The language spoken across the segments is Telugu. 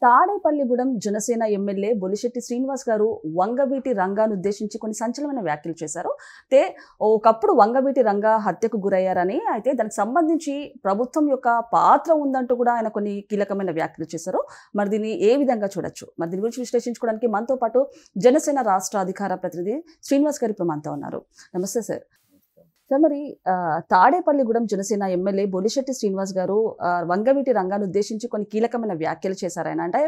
తాడేపల్లిగూడెం జనసేన ఎమ్మెల్యే బొలిశెట్టి శ్రీనివాస్ గారు వంగవీటి రంగాను ఉద్దేశించి కొన్ని సంచలనమైన వ్యాఖ్యలు చేశారు. అయితే ఒకప్పుడు వంగవీటి రంగా హత్యకు గురయ్యారని, అయితే దానికి సంబంధించి ప్రభుత్వం యొక్క పాత్ర ఉందంటూ కూడా ఆయన కొన్ని కీలకమైన వ్యాఖ్యలు చేశారు. మరి దీన్ని ఏ విధంగా చూడొచ్చు? మరి దీని గురించి విశ్లేషించుకోవడానికి మనతో పాటు జనసేన రాష్ట్ర అధికార ప్రతినిధి శ్రీనివాస్ గారు ఇప్పుడు మనతో ఉన్నారు. నమస్తే సార్. సార్, మరి తాడేపల్లిగూడెం జనసేన ఎమ్మెల్యే బొలిశెట్టి శ్రీనివాస్ గారు వంగవీటి రంగాను ఉద్దేశించి కొన్ని కీలకమైన వ్యాఖ్యలు చేశారు. ఆయన అంటే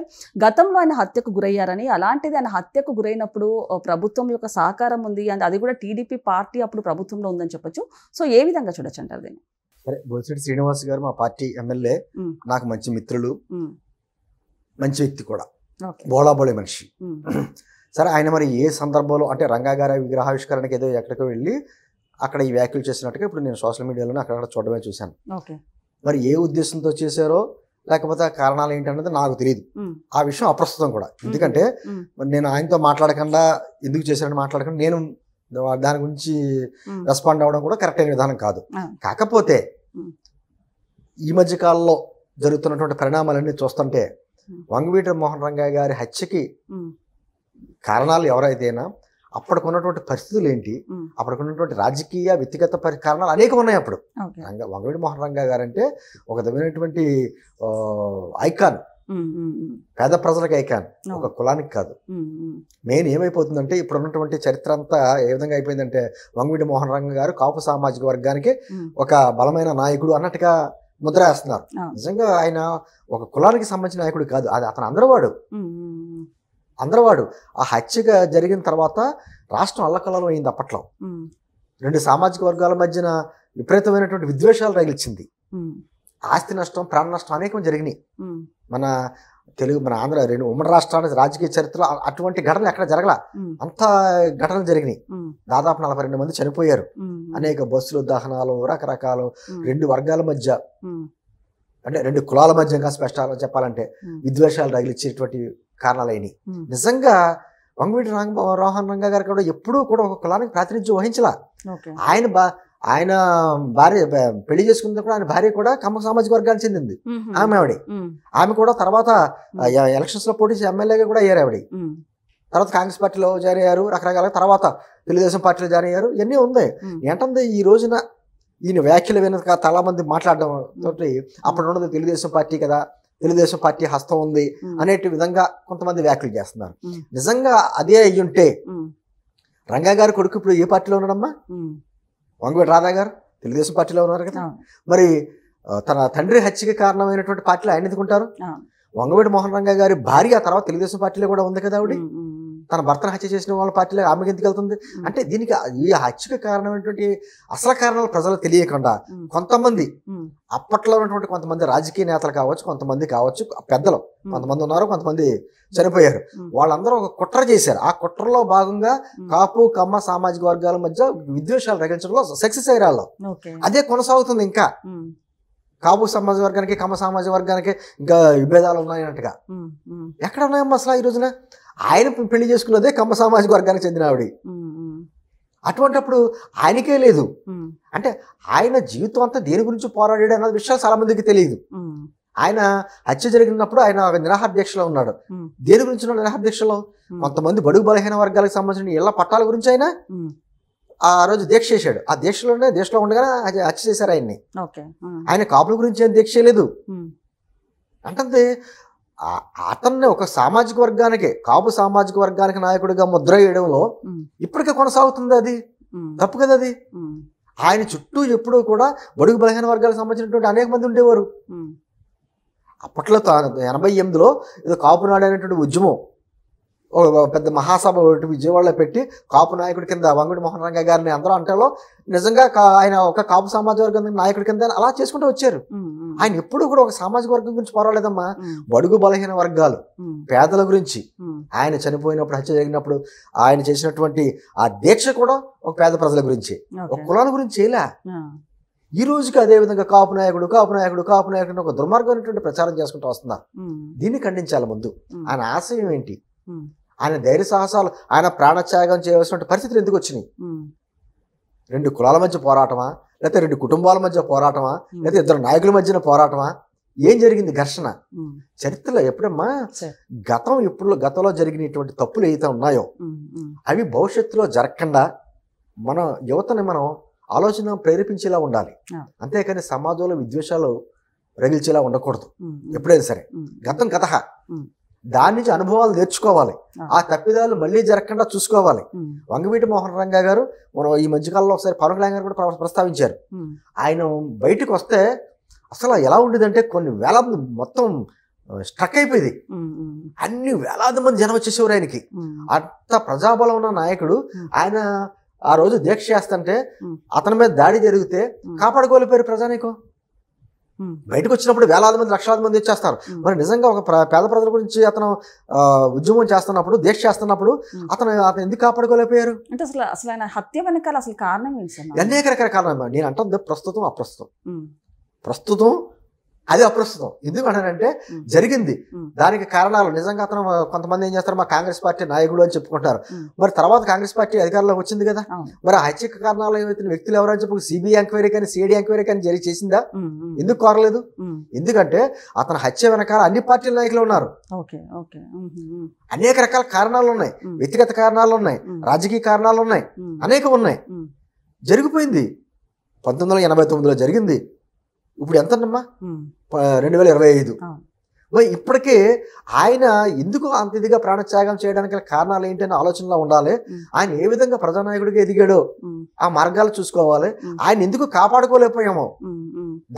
గతంలో ఆయన హత్యకు గురయ్యారని, అలాంటిది ఆయన హత్యకు గురైనప్పుడు ప్రభుత్వం యొక్క సహకారం ఉంది, అండ్ అది కూడా టీడీపీ పార్టీ అప్పుడు ప్రభుత్వంలో ఉందని చెప్పొచ్చు. సో ఏ విధంగా చూడొచ్చు అంటారు దీన్ని? సరే, బొలిశెట్టి శ్రీనివాస్ గారు మా పార్టీ ఎమ్మెల్యే, నాకు మంచి మిత్రులు, మంచి వ్యక్తి కూడా, బోళాబోళే మనిషి. సరే, ఆయన మరి ఏ సందర్భంలో అంటే రంగా గారి విగ్రహావిష్కరణకి ఏదో ఎక్కడికో వెళ్ళి అక్కడ ఈ వ్యాఖ్యలు చేసినట్టుగా ఇప్పుడు నేను సోషల్ మీడియాలోనే అక్కడ చూడడమే చూశాను. మరి ఏ ఉద్దేశంతో చేశారో లేకపోతే ఆ కారణాలు ఏంటన్నది నాకు తెలియదు. ఆ విషయం అప్రస్తుతం కూడా. ఎందుకంటే నేను ఆయనతో మాట్లాడకుండా ఎందుకు చేశారని మాట్లాడకుండా నేను దాని గురించి రెస్పాండ్ అవ్వడం కూడా కరెక్ట్ అయిన విధానం కాదు. కాకపోతే ఈ మధ్య కాలంలో జరుగుతున్నటువంటి పరిణామాలన్నీ చూస్తుంటే వంగవీటి మోహన్ రంగా గారి హత్యకి కారణాలు ఎవరైతేనా అప్పటికున్నటువంటి పరిస్థితులు ఏంటి, అప్పటికున్నటువంటి రాజకీయ వ్యక్తిగత కారణాలు అనేకం ఉన్నాయి. అప్పుడు వంగవీటి మోహన్ రంగా గారు అంటే ఒక విధమైనటువంటి ఐకాన్, పేద ప్రజలకు ఐకాన్, ఒక కులానికి కాదు. మెయిన్ ఏమైపోతుందంటే ఇప్పుడు ఉన్నటువంటి చరిత్ర అంతా ఏ విధంగా అయిపోయిందంటే వంగవీటి మోహన్ రంగా గారు కాపు సామాజిక వర్గానికి ఒక బలమైన నాయకుడు అన్నట్టుగా ముద్ర వేస్తున్నారు. నిజంగా ఆయన ఒక కులానికి సంబంధించిన నాయకుడు కాదు, అది అతను అందరవాడు. ఆ హత్యగా జరిగిన తర్వాత రాష్ట్రం అల్లకల్లం అయింది. అప్పట్లో రెండు సామాజిక వర్గాల మధ్యన విపరీతమైనటువంటి విద్వేషాలు రగిలిచ్చింది. ఆస్తి నష్టం, ప్రాణ నష్టం అనేకం జరిగినాయి. మన ఆంధ్ర రెండు ఉమ్మడి రాష్ట్రాల రాజకీయ చరిత్రలో అటువంటి ఘటనలు ఎక్కడ జరగల, అంత ఘటనలు జరిగినాయి. దాదాపు 42 మంది చనిపోయారు. అనేక బస్సులు దహనాలు, రకరకాలు రెండు వర్గాల మధ్య అంటే రెండు కులాల మధ్య ఇంకా స్పష్టంగా చెప్పాలంటే విద్వేషాలు రగిలిచ్చేటువంటి కారణాలు అయినాయి. నిజంగా వంగవీటి మోహన్ రంగా గారు కూడా ఎప్పుడూ కూడా ఒక కులానికి ప్రాతినిధ్యం వహించలా. ఆయన భార్య పెళ్లి చేసుకున్న కూడా ఆయన భార్య కూడా కమ్మ సామాజిక వర్గానికి చెందింది. ఆమె కూడా తర్వాత ఎలక్షన్స్ లో పోటీ ఎమ్మెల్యేగా కూడా అయ్యారు. తర్వాత కాంగ్రెస్ పార్టీలో జాయిన్ అయ్యారు, రకరకాల తర్వాత తెలుగుదేశం పార్టీలో జాయిన్ అయ్యారు. ఇవన్నీ ఉంది. ఏంటంటే ఈ రోజున ఈయన వ్యాఖ్యలు వెనుక చాలా మంది మాట్లాడడం తోటి అప్పుడు ఉన్నది తెలుగుదేశం పార్టీ కదా, తెలుగుదేశం పార్టీ హస్తం ఉంది అనేటి విధంగా కొంతమంది వ్యాఖ్యలు చేస్తున్నారు. నిజంగా అదే అయ్యుంటే రంగా గారి కొడుకు ఇప్పుడు ఏ పార్టీలో ఉన్నాడమ్మా? వంగవీటి రాధా గారు తెలుగుదేశం పార్టీలో ఉన్నారు కదా. మరి తన తండ్రి హత్యకి కారణమైనటువంటి పార్టీలో ఆయన ఎందుకుంటారు? వంగవీటి మోహన్ రంగా గారి భార్య తర్వాత తెలుగుదేశం పార్టీలో కూడా ఉంది కదా. ఆవిడ తన భర్తను హత్య చేసిన వాళ్ళ పార్టీలో ఆమెకి ఎందుకు వెళ్తుంది? అంటే దీనికి ఈ హత్యకి కారణమైనటువంటి అసలు కారణాలు ప్రజలకు తెలియకుండా కొంతమంది అప్పట్లో ఉన్నటువంటి కొంతమంది రాజకీయ నేతలు కావచ్చు, కొంతమంది కావచ్చు, పెద్దలు కొంతమంది ఉన్నారు, కొంతమంది చనిపోయారు. వాళ్ళందరూ ఒక కుట్ర చేశారు. ఆ కుట్రలో భాగంగా కాపు కమ్మ సామాజిక వర్గాల మధ్య విద్వేషాలు రగించడంలో సక్సెస్ అయ్యారు. అదే కొనసాగుతుంది. ఇంకా కాపు సమాజ వర్గానికి కమ్మ సామాజిక వర్గానికి ఇంకా విభేదాలు ఉన్నాయన్నట్టుగా ఎక్కడ ఉన్నాయమ్మా అసలు? ఈ రోజున ఆయన పెళ్లి చేసుకున్నదే కమ్మ సామాజిక వర్గానికి చెందిన ఆవిడ. అటువంటిప్పుడు ఆయనకే లేదు అంటే ఆయన జీవితం అంతా దేని గురించి పోరాడాడు అన్న విషయాలు చాలా మందికి తెలియదు. ఆయన హత్య జరిగినప్పుడు ఆయన నిరాహార దీక్షలో ఉన్నాడు. దేని గురించి ఉన్నాడు నిరాహార దీక్షలో? కొంతమంది బడుగు బలహీన వర్గాలకు సంబంధించిన ఇళ్ల పట్టాల గురించి ఆయన ఆ రోజు దీక్ష చేశాడు. ఆ దేశంలో ఉండగానే హత్య చేశారు ఆయన్ని. ఆయన కాపుల గురించి ఏం దీక్ష చేయలేదు. అంటే అతన్ని ఒక సామాజిక వర్గానికి, కాపు సామాజిక వర్గానికి నాయకుడిగా ముద్ర వేయడంలో ఇప్పటికే కొనసాగుతుంది. అది తప్పు కదా. అది ఆయన చుట్టూ ఎప్పుడూ కూడా బడుగు బలహీన వర్గాలకు సంబంధించినటువంటి అనేక మంది ఉండేవారు. అప్పట్లో 88లో ఏదో కాపునాడు అనేటువంటి ఉద్యమం పెద్ద మహాసభ విజయవాడలో పెట్టి కాపు నాయకుడి కింద వంగవీటి మోహన్ రంగా గారిని అందరూ అంటాలో నిజంగా ఆయన ఒక కాపు సామాజిక వర్గం నాయకుడి కింద అలా చేసుకుంటూ వచ్చారు. ఆయన ఎప్పుడు కూడా ఒక సామాజిక వర్గం గురించి పోరాడలేదమ్మా. బడుగు బలహీన వర్గాలు, పేదల గురించి ఆయన చనిపోయినప్పుడు, హత్య జరిగినప్పుడు ఆయన చేసినటువంటి ఆ దీక్ష కూడా ఒక పేద ప్రజల గురించి, ఒక కులాల గురించి చేయలే. ఈ రోజుకి అదే విధంగా కాపు నాయకుడు ఒక దుర్మార్గమైనటువంటి ప్రచారం చేసుకుంటూ వస్తున్నారు. దీన్ని ఖండించాలి. ముందు ఆయన ఆశయం ఏంటి? ఆయన ధైర్య సాహసాలు, ఆయన ప్రాణత్యాగం చేయవలసిన పరిస్థితులు ఎందుకు వచ్చినాయి? రెండు కులాల మధ్య పోరాటమా, లేకపోతే రెండు కుటుంబాల మధ్య పోరాటమా, లేకపోతే ఇద్దరు నాయకుల మధ్యన పోరాటమా? ఏం జరిగింది ఘర్షణ ఉమ్, చరిత్రలో ఎప్పుడమ్మా సరే. గతంలో జరిగినటువంటి తప్పులు ఏవైతే ఉన్నాయో అవి భవిష్యత్తులో జరగకుండా మన యువతని మనం ఆలోచన ప్రేరేపించేలా ఉండాలి. అంతేకాని సమాజంలో విద్వేషాలు రగిల్చేలా ఉండకూడదు. ఎప్పుడైనా సరే గతం గతహ, దాని నుంచి అనుభవాలు నేర్చుకోవాలి. ఆ తప్పిదాలు మళ్ళీ జరగకుండా చూసుకోవాలి. వంగవీటి మోహన్ రంగా గారు మనం ఈ మధ్యకాలంలో ఒకసారి పవన్ కళ్యాణ్ గారు కూడా ప్రస్తావించారు. ఆయన బయటకు వస్తే అసలు ఎలా ఉండేదంటే కొన్ని వేలాది మొత్తం స్ట్రక్ అయిపోయింది. అన్ని వేలాది మంది జనం వచ్చేసేవారు ఆయనకి. అంత ప్రజాబలం ఉన్న నాయకుడు ఆయన ఆ రోజు దీక్ష చేస్తుంటే అతని మీద దాడి జరిగితే కాపాడుకోలేపారు ప్రజానీకం. బయటకు వచ్చినప్పుడు వేలాది మంది లక్షలాది మంది వచ్చేస్తారు. మరి నిజంగా ఒక పేద ప్రజల గురించి అతను ఉద్యమం చేస్తున్నప్పుడు దీక్ష చేస్తున్నప్పుడు అతను ఎందుకు కాపాడుకోలేకపోయారు అంటే అసలు ఆయన హత్య వెనకాల అసలు కారణం ఏంటి సార్? అనేక రకాల కారణం. నేను అంటుంది ప్రస్తుతం అప్రస్తుతం, ప్రస్తుతం అది అప్రస్తుతం. ఎందుకంటానంటే జరిగింది దానికి కారణాలు నిజంగా అతను కొంతమంది ఏం చేస్తారు, మా కాంగ్రెస్ పార్టీ నాయకుడు అని చెప్పుకుంటారు. మరి తర్వాత కాంగ్రెస్ పార్టీ అధికారంలోకి వచ్చింది కదా, మరి ఆ హత్యక కారణాలు ఏమైతే వ్యక్తులు ఎవరని చెప్పి సిబిఐ ఎంక్వైరీ కానీ సిఐడి ఎంక్వైరీ కానీ చేసిందా? ఎందుకు కోరలేదు? ఎందుకంటే అతను హత్య వెనకాల అన్ని పార్టీల నాయకులు ఉన్నారు. అనేక రకాల కారణాలు ఉన్నాయి, వ్యక్తిగత కారణాలు ఉన్నాయి, రాజకీయ కారణాలు ఉన్నాయి, అనేకం ఉన్నాయి. జరిగిపోయింది. 1989లో జరిగింది. ఇప్పుడు ఎంతమ్మా 2025. మరి ఇప్పటికే ఆయన ఎందుకు అంత ఇదిగా ప్రాణత్యాగం చేయడానికి కారణాలు ఏంటి అనే ఆలోచనలో ఉండాలి. ఆయన ఏ విధంగా ప్రజానాయకుడిగా ఎదిగాడో ఆ మార్గాలు చూసుకోవాలి. ఆయన ఎందుకు కాపాడుకోలేకపోయామో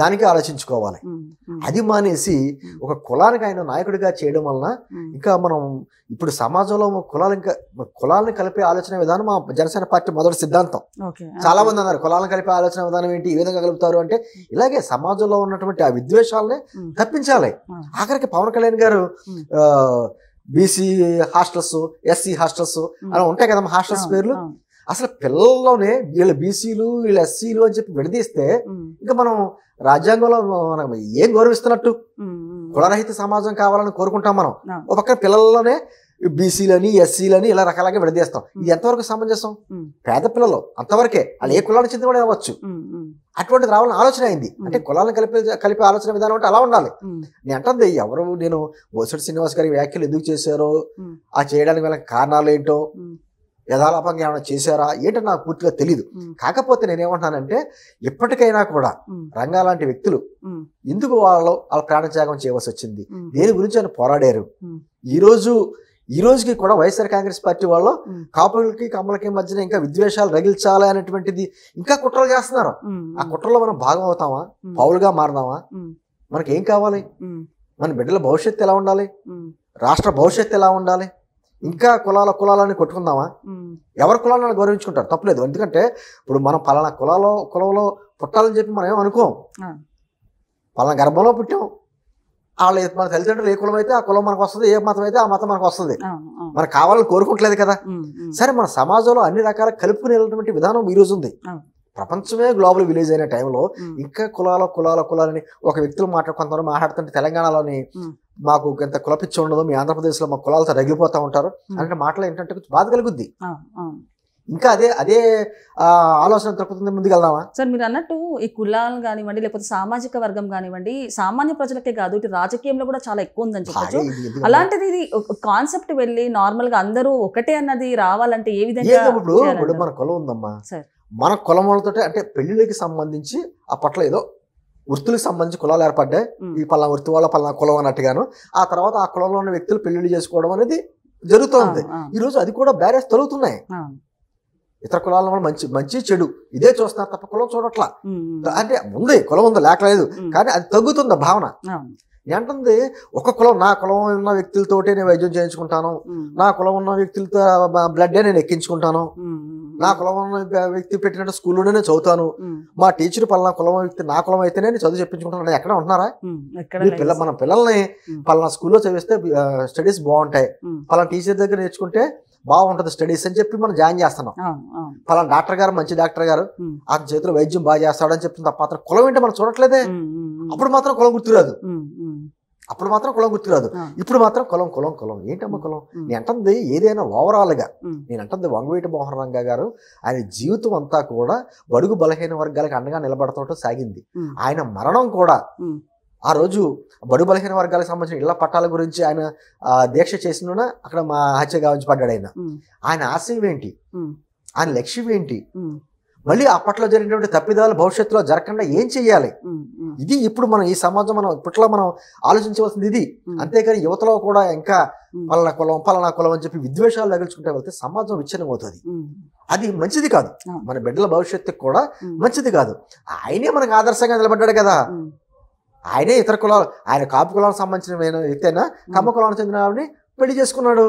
దానికి ఆలోచించుకోవాలి. అది మానేసి ఒక కులానికి ఆయన నాయకుడిగా చేయడం వలన ఇంకా మనం ఇప్పుడు సమాజంలో కులాలను కలిపే ఆలోచన విధానం మా జనసేన పార్టీ మొదటి సిద్ధాంతం. చాలా మంది అన్నారు కులాలను కలిపే ఆలోచన విధానం ఏంటి, ఏ విధంగా కలుపుతారు అంటే ఇలాగే సమాజంలో ఉన్నటువంటి ఆ విద్వేషాలని తప్పించాలి. ఆఖరికి పవన్ కళ్యాణ్ గారు బీసీ హాస్టల్స్, ఎస్సీ హాస్టల్స్ అలా ఉంటాయి కదమ్మా హాస్టల్స్ పేర్లు. అసలు పిల్లల్లోనే వీళ్ళ బీసీలు వీళ్ళ ఎస్సీలు అని చెప్పి విడదీస్తే ఇంకా మనం రాజ్యాంగంలో మనం ఏం గౌరవిస్తున్నట్టు? కులరహిత సమాజం కావాలని కోరుకుంటాం మనం. ఒక పక్కన పిల్లల్లోనే బీసీలని ఎస్సీలని ఇలా రకాలుగా విడదీస్తాం. ఇది ఎంతవరకు సమంజసం? పేద పిల్లలు అంతవరకే, వాళ్ళు ఏ కులానికి చెందిన కూడా అవ్వచ్చు. అటువంటిది రావాలని ఆలోచన అయింది. అంటే కులాలను కలిపే ఆలోచన విధానం అంటే అలా ఉండాలి. నేను అంటుంది ఎవరు నేను బొత్స శ్రీనివాస్ గారి వ్యాఖ్యలు ఎందుకు చేశారో, ఆ చేయడానికి వాళ్ళకి కారణాలు ఏంటో, యథాలాపంగా ఏమైనా చేశారా ఏంటో నాకు పూర్తిగా తెలీదు. కాకపోతే నేనేమంటున్నానంటే ఇప్పటికైనా కూడా రంగా లాంటి వ్యక్తులు ఎందుకు వాళ్ళ ప్రాణత్యాగం చేయవలసి వచ్చింది, దేని గురించి ఆయన పోరాడారు. ఈ రోజుకి కూడా వైఎస్ఆర్ కాంగ్రెస్ పార్టీ వాళ్ళు కాపులకి కమ్మలకి మధ్యన ఇంకా విద్వేషాలు రగిల్చాలి అనేటువంటిది ఇంకా కుట్రలు చేస్తున్నారు. ఆ కుట్రలో మనం భాగం అవుతామా, పౌలుగా మారదామా? మనకి ఏం కావాలి? మన బిడ్డల భవిష్యత్తు ఎలా ఉండాలి, రాష్ట్ర భవిష్యత్తు ఎలా ఉండాలి? ఇంకా కులాలని కొట్టుకుందామా? ఎవరి కులాలను గౌరవించుకుంటారు, తప్పులేదు. ఎందుకంటే ఇప్పుడు మనం పలానా కులంలో పుట్టాలని చెప్పి మనం ఏం అనుకోం. పలానా గర్భంలో పుట్టాం, వాళ్ళ మన తల్లిదండ్రులు ఏ కులం అయితే ఆ కులం మనకు వస్తుంది, ఏ మతం అయితే ఆ మతం మనకు వస్తుంది. మనకు కావాలని కోరుకుంటలేదు కదా. సరే, మన సమాజంలో అన్ని రకాల కలుపుకునేటువంటి విధానం ఈ రోజు ఉంది. ప్రపంచమే గ్లోబల్ విలేజ్ అయిన టైంలో ఇంకా కులాలని ఒక వ్యక్తులు కొంతమంది మాట్లాడుతుంటే తెలంగాణలోని మాకు ఇంత కులపిచ్చి ఉండదు, మీ ఆంధ్రప్రదేశ్లో మా కులాలతో రగిలిపోతూ ఉంటారు అంటే మాటలు ఏంటంటే బాధ కలుగుద్ది. ఇంకా అదే ఆలోచన దొరుకుతుంది. ముందుకు వెళ్దామా సార్? మీరు అన్నట్టు ఈ కులాలు కానివ్వండి, లేకపోతే సామాజిక వర్గం కానివ్వండి, సామాన్య ప్రజలకే కాదు, ఇటు రాజకీయంలో కూడా చాలా ఎక్కువ ఉందని చెప్పచ్చు. అలాంటిది ఇది కాన్సెప్ట్ వెళ్ళి నార్మల్ గా అందరూ ఒకటే అన్నది రావాలంటే ఏ విధంగా? ఇప్పుడు మన కులం ఉందమ్మా, మన కులం వాళ్ళతో అంటే పెళ్లిళ్ళకి సంబంధించి అప్పట్లో ఏదో వృత్తులకు సంబంధించి కులాలు ఏర్పడ్డాయి. ఈ పలానా వృత్తి వాళ్ళ పలానా కులం అన్నట్టుగాను ఆ తర్వాత ఆ కులంలో ఉన్న వ్యక్తులు పెళ్లిళ్ళు చేసుకోవడం అనేది జరుగుతుంది. ఈరోజు అది కూడా బ్యారేజ్ తొలుగుతున్నాయి. ఇతర కులాల మంచి చెడు ఇదే చూస్తున్నారు తప్ప కులం చూడట్లా. అంటే ఉంది, కులం ఉందా లేకలేదు, కానీ అది తగ్గుతుంది భావన. ఏంటంది ఒక కులం, నా కులం ఉన్న వ్యక్తులతోటే నేను వైద్యం చేయించుకుంటాను, నా కులం ఉన్న వ్యక్తులతో బ్లడ్డే నేను ఎక్కించుకుంటాను, నా కులం ఉన్న వ్యక్తి పెట్టినట్టు స్కూల్లోనే నేను చదువుతాను, మా టీచర్ పలానా కులం వ్యక్తి నా కులం అయితేనే నేను చదువు చెప్పించుకుంటాను. ఎక్కడ ఉంటున్నారా? మన పిల్లల్ని పలానా స్కూల్లో చదివిస్తే స్టడీస్ బాగుంటాయి, పలానా టీచర్ దగ్గర నేర్చుకుంటే బాగుంటది స్టడీస్ అని చెప్పి మనం జాయిన్ చేస్తున్నాం. పలానా డాక్టర్ గారు మంచి డాక్టర్ గారు ఆ చేతిలో వైద్యం బాగా చేస్తాడని చెప్తుంది తప్ప మాత్రం కులం ఏంటో మనం చూడట్లేదే. అప్పుడు మాత్రం కులం గుర్తురాదు, ఇప్పుడు మాత్రం కులం ఏంటమ్మా కులం? నేను అంటుంది ఏదైనా ఓవరాల్ గా నేను అంటుంది వంగవీటి మోహన్ రంగా గారు ఆయన జీవితం అంతా కూడా బడుగు బలహీన వర్గాలకు అండగా నిలబడటం సాగింది. ఆయన మరణం కూడా ఆ రోజు బడు బలహీన వర్గాలకు సంబంధించిన ఇళ్ల పట్టాల గురించి ఆయన దీక్ష చేసిన అక్కడ మా హత్య గావించబడ్డాడు. ఆయన ఆశయం ఏంటి, ఆయన లక్ష్యం ఏంటి, మళ్ళీ అప్పట్లో జరిగినటువంటి తప్పిదాలు భవిష్యత్తులో జరగకుండా ఏం చెయ్యాలి, ఇది ఇప్పుడు మనం ఈ సమాజం మనం ఇప్పట్లో మనం ఆలోచించవలసింది ఇది. అంతేకాని యువతలో కూడా ఇంకా పలానా కులం అని చెప్పి విద్వేషాలు తగిలించుకుంటే వెళ్తే సమాజం విచ్ఛిన్నం అవుతుంది. అది మంచిది కాదు, మన బిడ్డల భవిష్యత్తుకు కూడా మంచిది కాదు. ఆయనే మనకు ఆదర్శంగా నిలబడ్డాడు కదా. ఆయనే ఇతర కులాలు, ఆయన కాపు కులానికి సంబంధించిన వ్యక్తి అయినా కమ్మ కులానికి చెందిన ఆవిడని పెళ్లి చేసుకున్నాడు.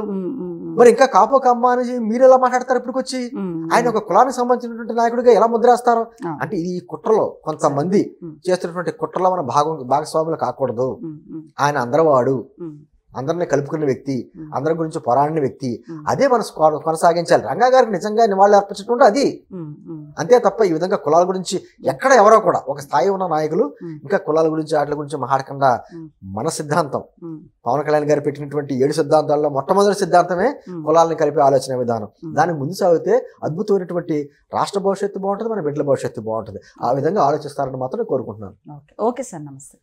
మరి ఇంకా కాపు కమ్మ అని మీరు ఎలా మాట్లాడతారు? ఇప్పటికొచ్చి ఆయన ఒక కులానికి సంబంధించినటువంటి నాయకుడిగా ఎలా ముద్రేస్తారు? అంటే ఈ కుట్రలో కొంతమంది చేస్తున్నటువంటి కుట్రలో మన భాగస్వాములు కాకూడదు. ఆయన అందరవాడు, అందరినీ కలుపుకున్న వ్యక్తి, అందరి గురించి పోరాడిన వ్యక్తి. అదే మనం కొనసాగించాలి. రంగా గారికి నిజంగా నివాళులు అర్పించడం అది. అంతే తప్ప ఈ విధంగా కులాల గురించి ఎక్కడ ఎవరో కూడా ఒక స్థాయి ఉన్న నాయకులు ఇంకా కులాల గురించి వాటి గురించి మాట్లాడకుండా మన సిద్ధాంతం పవన్ కళ్యాణ్ గారు పెట్టినటువంటి 7 సిద్ధాంతాల్లో మొట్టమొదటి సిద్ధాంతమే కులాలను కలిపే ఆలోచన విధానం. దానికి ముందు సాగితే అద్భుతమైనటువంటి రాష్ట్ర భవిష్యత్తు బాగుంటుంది, మన బిడ్డల భవిష్యత్తు బాగుంటుంది. ఆ విధంగా ఆలోచిస్తారని మాత్రం కోరుకుంటున్నాను. ఓకే సార్, నమస్తే.